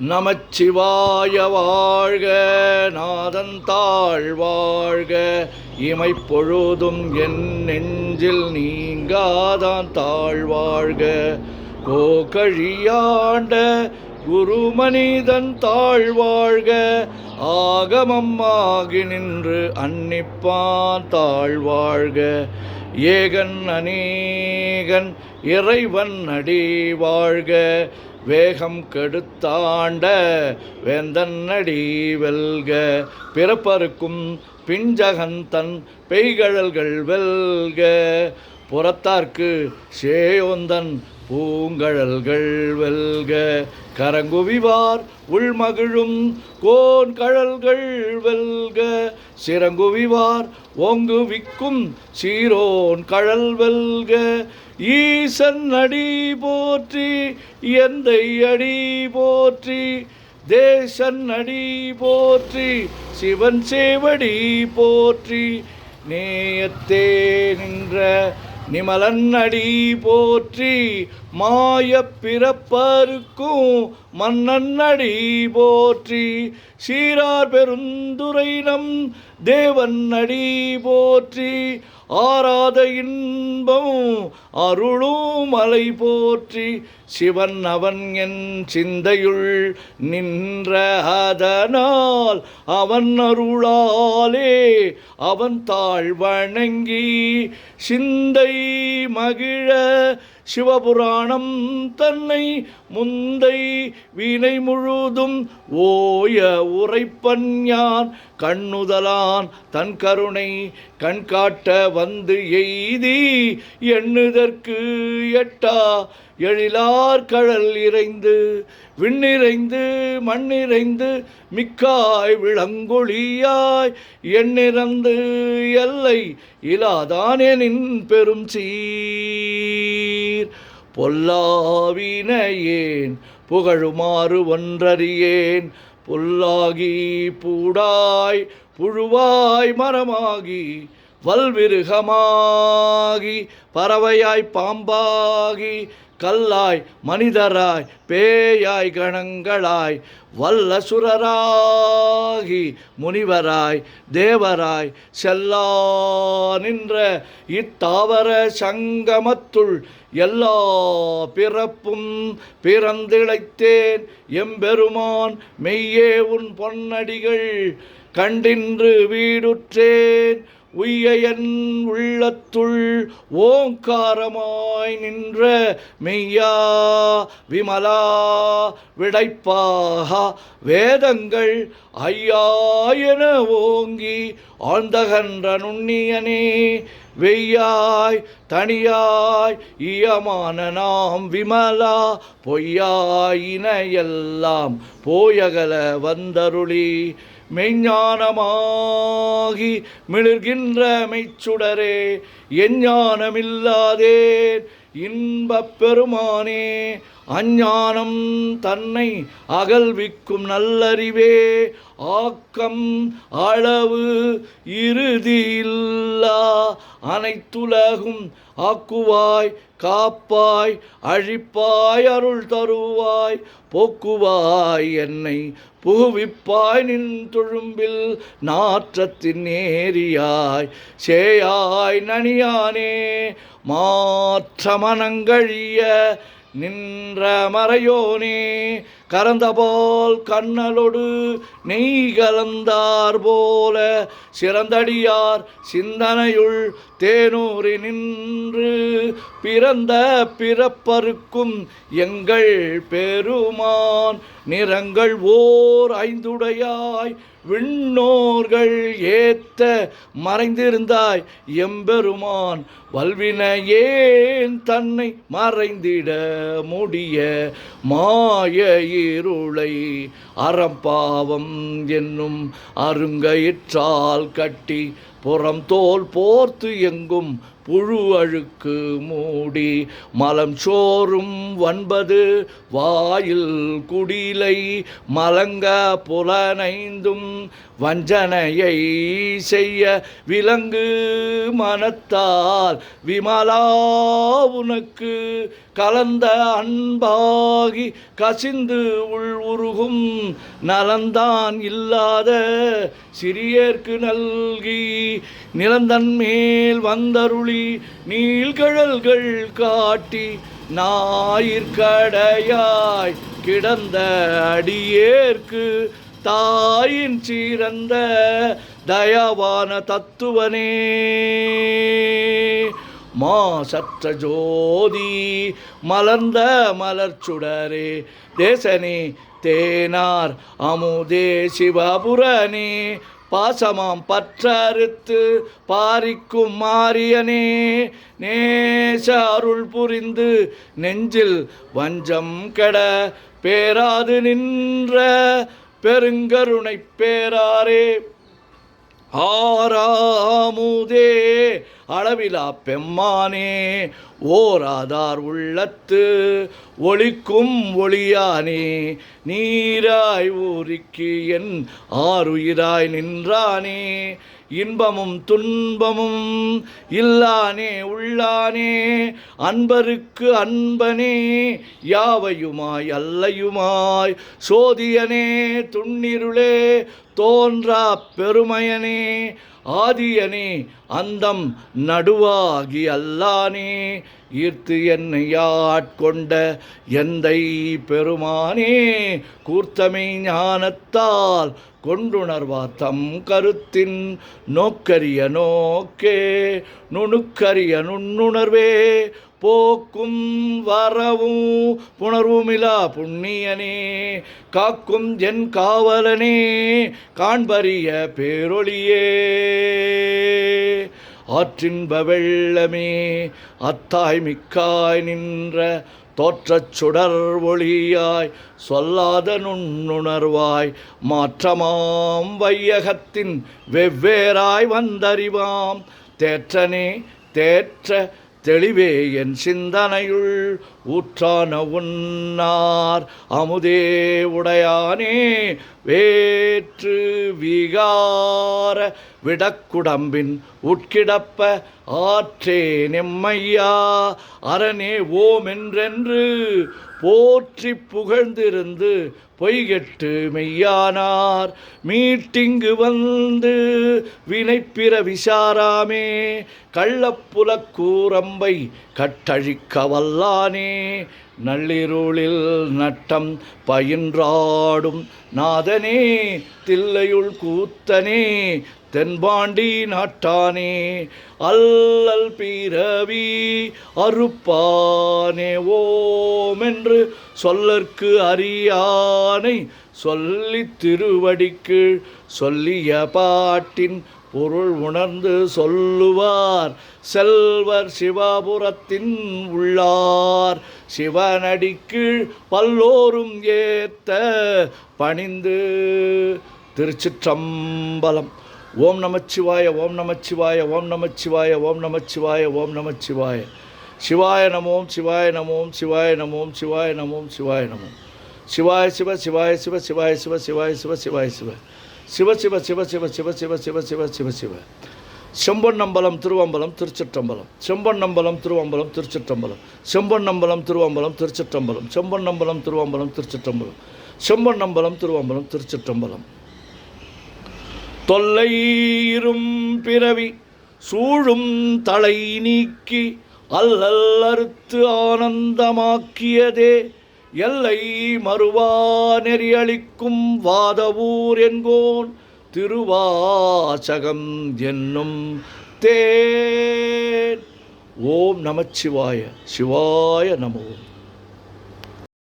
நமச்சிவாய வாழ்க, நாதன் தாழ் வாழ்க, இமைப்பொழுதும் என் நெஞ்சில் நீங்காதான் தாழ்வாழ்க. கோகழியாண்ட குருமனிதன் தாழ்வாழ்க, ஆகமம் ஆகி நின்று அன்னிப்பான் தாழ்வாழ்க. ஏகன் அநேகன் இறைவன் அடி வாழ்க, வேகம் கெடுத்தாண்ட வேந்தன் அடி வெல்க. பிறப்பருக்கும் பிஞ்சகன் தன் பெய்கழல்கள் வெல்க, புறத்தார்க்கு சேயோந்தன் பூங்கழல்கள் வெல்க. கரங்குவிவார் உள்மகிழும் கோன் கழல்கள் வெல்க, சிறங்குவிவார் ஓங்குவிக்கும் சீரோன் கழல் வெல்க. ஈசன் அடி போற்றி, எந்தை அடி போற்றி, தேசன் அடி போற்றி, சிவன் சேவடி போற்றி. நேயத்தே நின்ற நிமலன் அடி போற்றி, மாயப் பிறப்பருக்கும் மன்னன் அடி போற்றி. சீரார் பெருந்துரை நம் தேவன் அடி போற்றி, ஆராத இன்பம் அருளும் மலை போற்றி. சிவன் அவன் என் சிந்தையுள் நின்ற அதனால், அவன் அருளாலே அவன் தாழ் வணங்கி சிந்தை மகிழ சிவபுராணம் தன்னை முந்தை வினை முழுதும் ஓய உரைப்பன் யான். கண்ணுதலான் தன் கருணை கண்காட்ட வந்து எய்தி, எண்ணுதற்கு எட்டா எழிலார் கழல் இறைந்து, விண்ணிறைந்து மண்ணிறைந்து மிக்காய் விளங்கொழியாய், எண்ணிறந்து எல்லை இலாதானெனின் பெரும் சீர். பொல்லாவினையேன் புகழுமாறு ஒன்றறியேன், புல்லாகி பூடாய் புழுவாய் மரமாகி வல்விருகமாகி பறவையாய் பாம்பாகி கல்லாய் மனிதராய் பேயாய் கணங்களாய் வல்லசுரராகி முனிவராய் தேவராய் செல்லா நின்ற இத்தாவர சங்கமத்துள் எல்லா பிறப்பும் பிறந்திழைத்தேன் எம்பெருமான். மெய்யே உன் பொன்னடிகள் கண்டின்று வீடுற்றேன், உய்ய என் உள்ளத்துள் ஓங்காரமாய் நின்ற மெய்யா விமலா விடைப்பாக வேதங்கள் ஐயா என ஓங்கி ஆழ்ந்தகன்ற நுண்ணியனே. வெய்யாய் தனியாய் ஈயமான நாம் விமலா, பொய்யாயின எல்லாம் போயகல வந்தருளி, மெய்ஞானமாகி மிளிர்கின்ற மெய்ச்சுடரே, எஞ்ஞானமில்லாதேன் இன்பப் பெருமானே. அஞ்ஞானம் தன்னை அகல்விக்கும் நல்லறிவே, ஆக்கம் அளவு இறுதியில்லா அனைத்துலகும் ஆக்குவாய் காப்பாய் அழிப்பாய் அருள் தருவாய், போக்குவாய் என்னை புகுவிப்பாய் நின் தொழும்பில் நாற்றத்தின் நேரியாய் சேயாய் நனியானே. மாற்ற மனங்கழிய நின்ற மறையோனே, கரந்தபால் கண்ணலொடு நெய் கலந்தார் போல, சிறந்தடியார் சிந்தனையுள் தேனூரி நின்று பிறந்த பிறப்பருக்கும் எங்கள் பெருமான். நிறங்கள் ஓர் ஐந்துடையாய் விண்ணோர்கள் ஏத்த மறைந்திருந்தாய் எம்பெருமான். வல்வினையேன் தன்னை மறைந்திட முடிய மாய இருளை அறம்பாவம் என்னும் அருங்கயிற்றால் கட்டி, புறம் தோல் போர்த்து எங்கும் புழு அழுக்கு மூடி மலம் சோறும் வன்பது வாயில் குடிலை மலங்க புலனைந்தும் வஞ்சனையை செய்ய விலங்கு மனத்தால் விமலா உனக்கு கலந்த அன்பாகி கசிந்து உள் உருகும் நலந்தான் இல்லாத சிறியேற்கு நல்கி நிலந்தன் மேல் வந்தருளி நீள்கழல்கள் காட்டி ஞாயிற்கடையாய் கிடந்த அடியேற்கு தாயின் சீரந்த தயவான தத்துவனே மாசற்ற ஜோதி மலர்ந்த மலர்ச்சுடரே தேசனே தேனார் அமுதே சிவபுரனே பாசமாம் பற்றறுத்து பாரிக்கும் மாரியனே நேச அருள் புரிந்து நெஞ்சில் வஞ்சம் கெட பேராது நின்ற பெருங்கருணை பேராரே ஆறாமுதே அளவிலா பெம்மானே ஓராதார் உள்ளத்து ஒளிக்கும் ஒளியானே நீராய் ஊரிக்கு என் ஆறுயிராய் நின்றானே இன்பமும் துன்பமும் இல்லானே உள்ளானே அன்பருக்கு அன்பனே யாவையுமாய் அல்லையுமாய் சோதியனே துண்ணிருளே தோன்றா பெருமையனே ஆதியனே அந்தம் நடுவாகி அல்லானே ஈர்த்து என்னை ஆட்கொண்ட எந்தை பெருமானே கூர்த்தமை ஞானத்தால் கொண்டுணர்வார் தம் கருத்தின் நோக்கரிய நோக்கே நுணுக்கரிய நுண்ணுணர்வே போக்கும் வரவும் புணர்வுமிலா புண்ணியனே காக்கும் என் காவலனே காண்பரிய பேரொளியே ஆற்றின்ப வெள்ளமே அத்தாய் மிக்காய் நின்ற தோற்றச் சுடர் ஒளியாய் சொல்லாத நுண்ணுணர்வாய் மாற்றமாம் வையகத்தின் வெவ்வேறாய் வந்தறிவாம் தேற்றனே தேற்ற தெளிவே என் சிந்தனையுள் ஊற்றான உன்னார் அமுதே உடையானே வேற்று விகார விடக்குடம்பின் உட்கிடப்ப ஆற்றே நெம்மையா அரணே ஓம் என்றென்று போற்றி புகழ்ந்திருந்து பொய்கெட்டு மெய்யானார் மீட்டிங்கு வந்து வினைப்பிற விசாராமே கள்ளப்புலக் கூரம்பை கட்டழிக்க வல்லானே நள்ளிருளில் நட்டம் பயின்றாடும் நாதனே தில்லையுள் கூத்தனே தென்பாண்டி நாட்டானே அல்லல் பிறவி அறுப்பானே ஓம் என்று சொல்லற்கு அறியானை சொல்லி திருவடிக்கு சொல்லிய பாட்டின் பொருள் உணர்ந்து சொல்லுவார் செல்வர் சிவபுரத்தின் உள்ளார் சிவனடிக்கீழ் பல்லோரும் ஏத்த பணிந்து. திருச்சிற்றம்பலம். ஓம் நமச்சிவாய ஓம் நமச்சிவாய ஓம் நமச்சிவாய ஓம் நமச்சிவாய ஓம் நமச்சிவாய. சிவாய நமோம் சிவாய நமோம் சிவாய நமோம் சிவாய நமோம் சிவாய நமோம். சிவாய சிவ சிவாய சிவ சிவாய சிவ சிவாய சிவ சிவாய சிவ சிவ சிவ சிவ சிவ சிவ சிவ சிவ சிவ சிவ சிவ. செம்பொன்னம்பலம் திருவம்பலம் திருச்சிற்றம்பலம். செம்பொன்னம்பலம் திருவம்பலம் திருச்சிற்றம்பலம். செம்பொன்னம்பலம் திருவம்பலம் திருச்சிற்றம்பலம். செம்பொன்னம்பலம் திருவம்பலம் திருச்சிற்றம்பலம். செம்பொன்னம்பலம் திருவம்பலம் திருச்சிற்றம்பலம். தொல்லையிரும் பிறவி சூழும் தலை நீக்கி அல்லல் அறுத்து ஆனந்தமாக்கியதே எல்லை மறுவா நெறியளிக்கும் வாதவூர் என்கோன் திருவாசகம் என்னும் தேன். ஓம் நமச்சிவாய. சிவாய நமோ.